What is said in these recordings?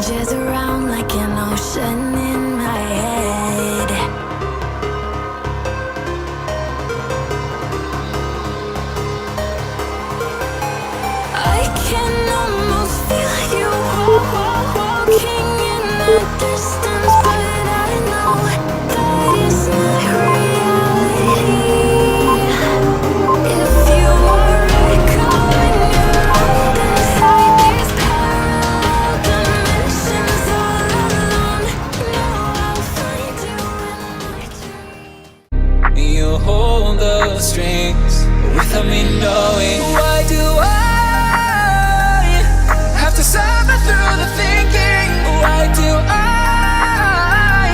rages around like an ocean in my head. I can almost feel you walking in the distance, but I know that it's not reality. If you are echoing around inside these parallel dimensions all alone, know I'll find you in my dreams. You hold the strings without me knowing. Why do I have to suffer through the thinking? Why do I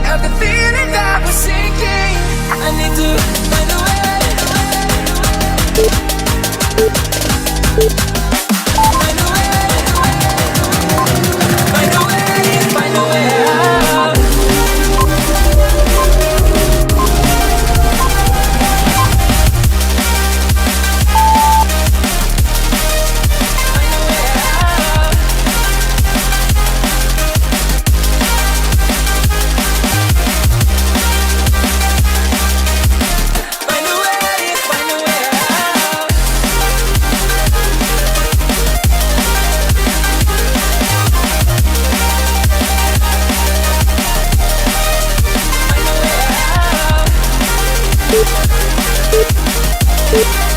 have the feeling that we're sinking? I need to find a way. Find a way. Find a way. Find a way out. We'll be right back.